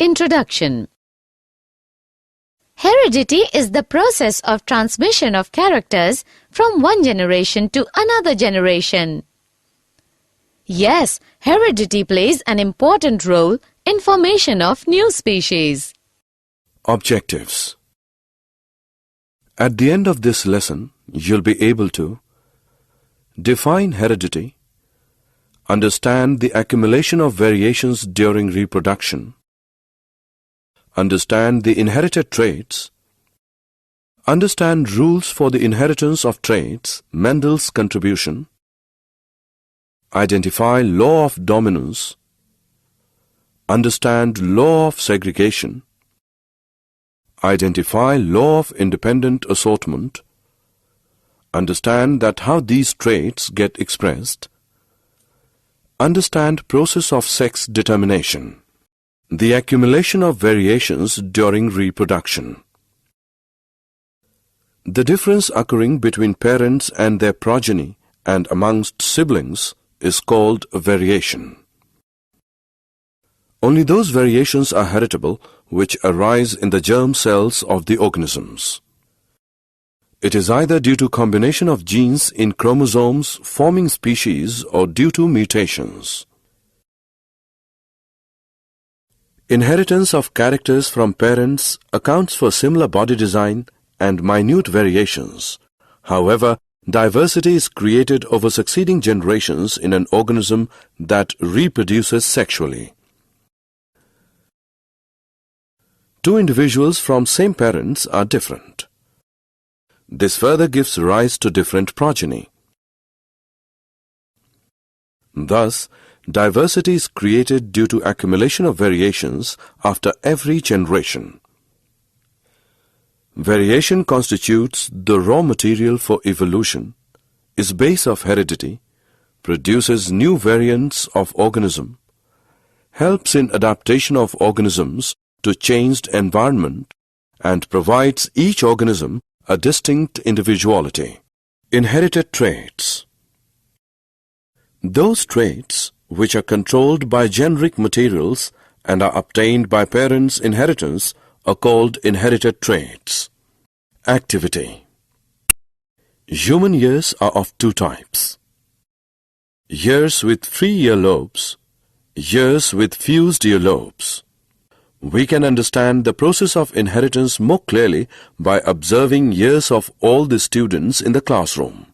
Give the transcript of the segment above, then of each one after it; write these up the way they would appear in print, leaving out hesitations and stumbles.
Introduction. Heredity is the process of transmission of characters from one generation to another generation. Yes, heredity plays an important role in formation of new species. Objectives. At the end of this lesson, you'll be able to define heredity, understand the accumulation of variations during reproduction, understand the inherited traits, understand rules for the inheritance of traits, Mendel's contribution, identify law of dominance, understand law of segregation, identify law of independent assortment, understand that how these traits get expressed, understand process of sex determination, the accumulation of variations during reproduction. The difference occurring between parents and their progeny and amongst siblings is called a variation. Only those variations are heritable which arise in the germ cells of the organisms. It is either due to combination of genes in chromosomes forming species or due to mutations. Inheritance of characters from parents accounts for similar body design and minute variations. However, diversity is created over succeeding generations in an organism that reproduces sexually. Two individuals from same parents are different. This further gives rise to different progeny. Thus, diversity is created due to accumulation of variations after every generation. Variation constitutes the raw material for evolution, is base of heredity, produces new variants of organism, helps in adaptation of organisms to changed environment, and provides each organism a distinct individuality. Inherited traits. Those traits which are controlled by generic materials and are obtained by parents' inheritance are called inherited traits. Activity. Human ears are of two types: ears with free earlobes, ears with fused earlobes. We can understand the process of inheritance more clearly by observing ears of all the students in the classroom.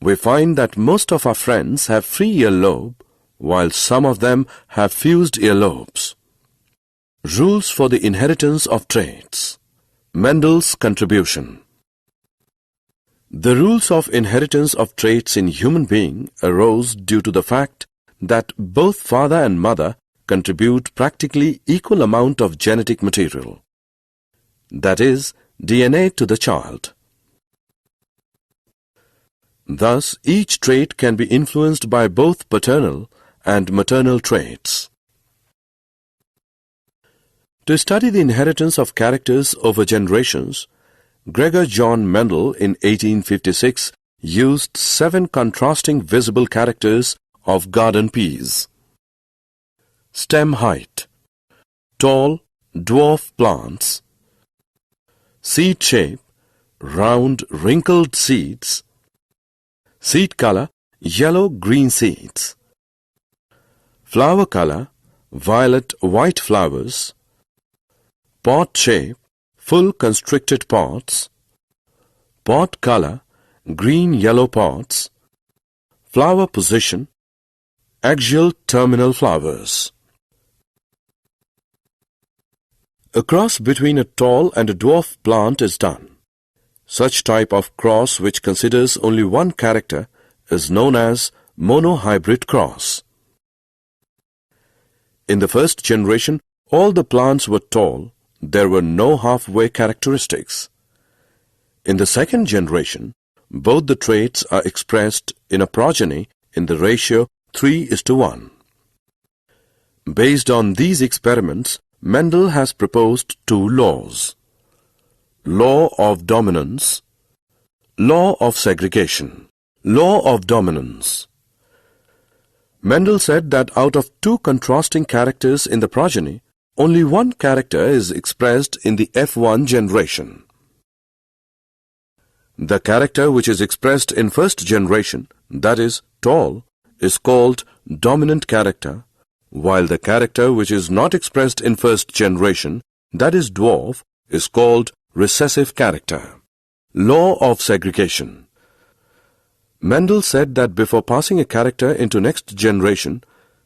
We find that most of our friends have free earlobe, while some of them have fused earlobes. Rules for the inheritance of traits. Mendel's contribution. The rules of inheritance of traits in human being arose due to the fact that both father and mother contribute practically equal amount of genetic material, that is, DNA, to the child. Thus, each trait can be influenced by both paternal and maternal traits. To study the inheritance of characters over generations, Gregor John Mendel in 1856 used 7 contrasting visible characters of garden peas. Stem height, tall, dwarf plants, seed shape, round, wrinkled seeds, seed color, yellow-green seeds, flower color, violet-white flowers, pod shape, full constricted pods, pod color, green-yellow pods, flower position, axial terminal flowers. A cross between a tall and a dwarf plant is done. Such type of cross which considers only one character is known as monohybrid cross. In the first generation, all the plants were tall. There were no halfway characteristics. In the second generation, both the traits are expressed in a progeny in the ratio 3:1. Based on these experiments, Mendel has proposed 2 laws: law of dominance, law of segregation. Law of dominance. Mendel said that out of two contrasting characters in the progeny, only one character is expressed in the F1 generation. The character which is expressed in first generation, that is, tall, is called dominant character, while the character which is not expressed in first generation, that is, dwarf, is called recessive character. Law of segregation. Mendel said that before passing a character into next generation,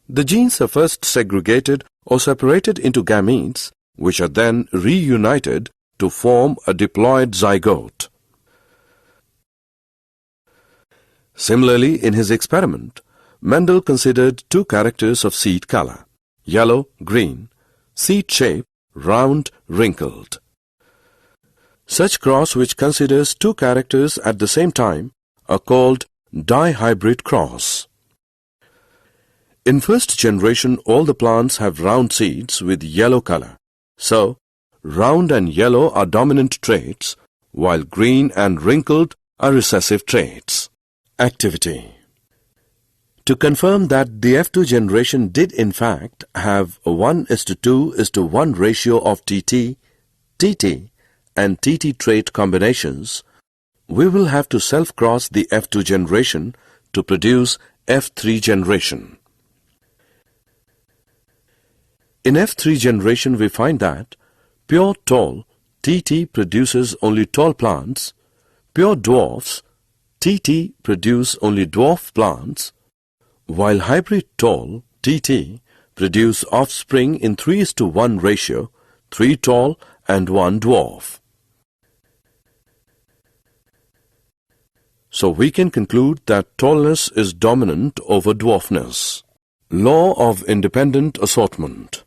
the genes are first segregated or separated into gametes, which are then reunited to form a diploid zygote. Similarly, in his experiment, Mendel considered two characters of seed color, yellow, green, seed shape, round, wrinkled. Such cross which considers two characters at the same time are called dihybrid cross. In first generation, all the plants have round seeds with yellow color. So, round and yellow are dominant traits, while green and wrinkled are recessive traits. Activity. To confirm that the F2 generation did in fact have a 1:2:1 ratio of TT, TT, and TT trait combinations, we will have to self-cross the F2 generation to produce F3 generation. In F3 generation, we find that pure tall, TT produces only tall plants, pure dwarfs, TT produce only dwarf plants, while hybrid tall, TT, produce offspring in 3:1 ratio, 3 tall and 1 dwarf. So we can conclude that tallness is dominant over dwarfness. Law of independent assortment.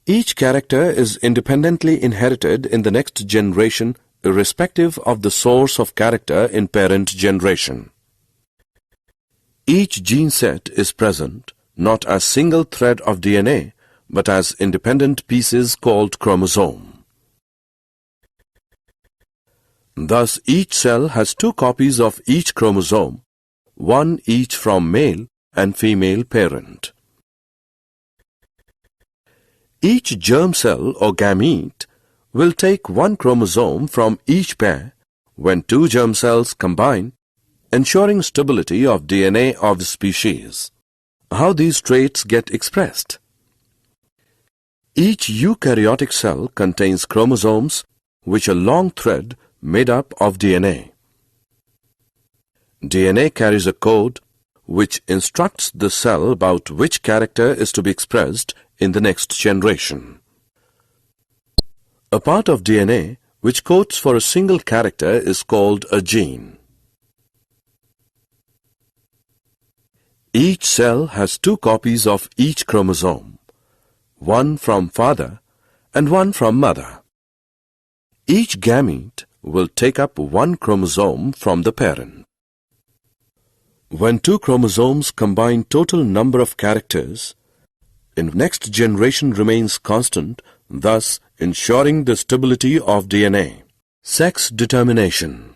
Each character is independently inherited in the next generation irrespective of the source of character in parent generation. Each gene set is present not as single thread of DNA but as independent pieces called chromosome. Thus, each cell has two copies of each chromosome, one each from male and female parent. Each germ cell or gamete will take one chromosome from each pair when two germ cells combine, ensuring stability of DNA of the species. How these traits get expressed? Each eukaryotic cell contains chromosomes which are long thread made up of DNA. DNA carries a code which instructs the cell about which character is to be expressed in the next generation. A part of DNA which codes for a single character is called a gene. Each cell has two copies of each chromosome, one from father and one from mother. Each gamete will take up one chromosome from the parent. When two chromosomes combine, total number of characters in next generation remains constant, thus ensuring the stability of DNA. Sex determination.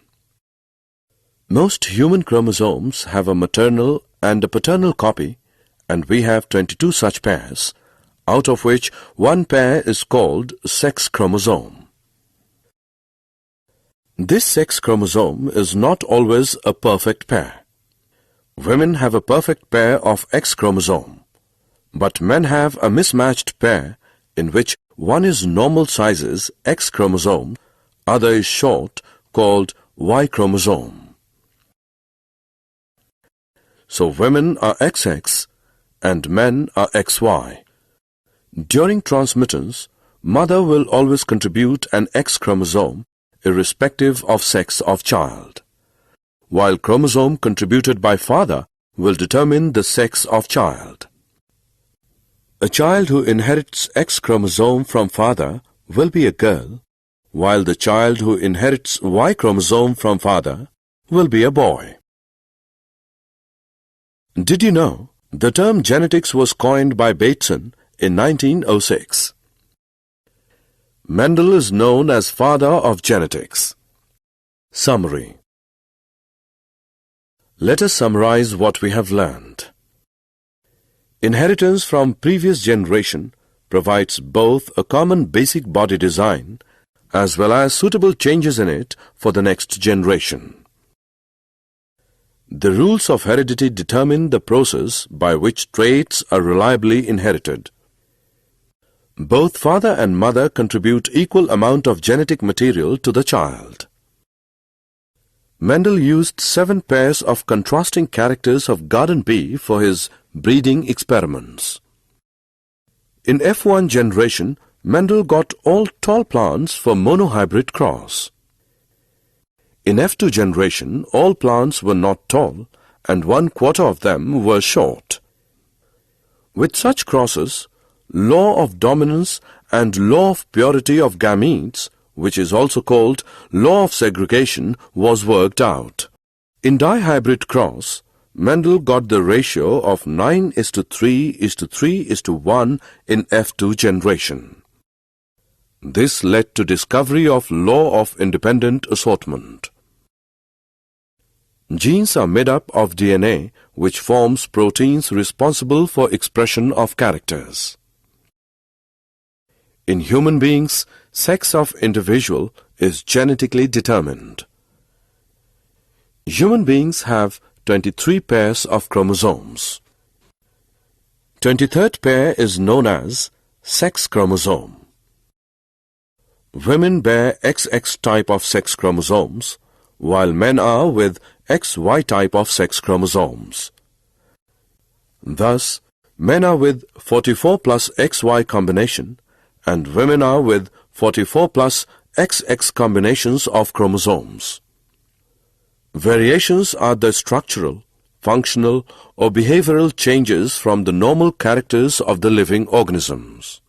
Most human chromosomes have a maternal and a paternal copy, and we have 22 such pairs, out of which one pair is called sex chromosome. This sex chromosome is not always a perfect pair. Women have a perfect pair of X chromosome, but men have a mismatched pair in which one is normal sizes X chromosome, other is short called Y chromosome. So women are XX and men are XY. During transmittance, mother will always contribute an X chromosome irrespective of sex of child, while chromosome contributed by father will determine the sex of child. A child who inherits X chromosome from father will be a girl, while the child who inherits Y chromosome from father will be a boy. Did you know the term genetics was coined by Bateson in 1906? Mendel is known as father of genetics. Summary. Let us summarize what we have learned. Inheritance from previous generation provides both a common basic body design as well as suitable changes in it for the next generation. The rules of heredity determine the process by which traits are reliably inherited. Both father and mother contribute equal amount of genetic material to the child. Mendel used 7 pairs of contrasting characters of garden bee for his breeding experiments. In F1 generation, Mendel got all tall plants for monohybrid cross. In F2 generation, all plants were not tall and 1/4 of them were short. With such crosses, law of dominance and law of purity of gametes, which is also called law of segregation, was worked out. In dihybrid cross, Mendel got the ratio of 9:3:3:1 in F2 generation. This led to discovery of law of independent assortment. Genes are made up of DNA, which forms proteins responsible for expression of characters. In human beings, sex of individual is genetically determined. Human beings have 23 pairs of chromosomes. 23rd pair is known as sex chromosome. Women bear XX type of sex chromosomes, while men are with XY type of sex chromosomes. Thus, men are with 44 plus XY combination, and women are with 44 plus XX combinations of chromosomes. Variations are the structural, functional, or behavioral changes from the normal characters of the living organisms.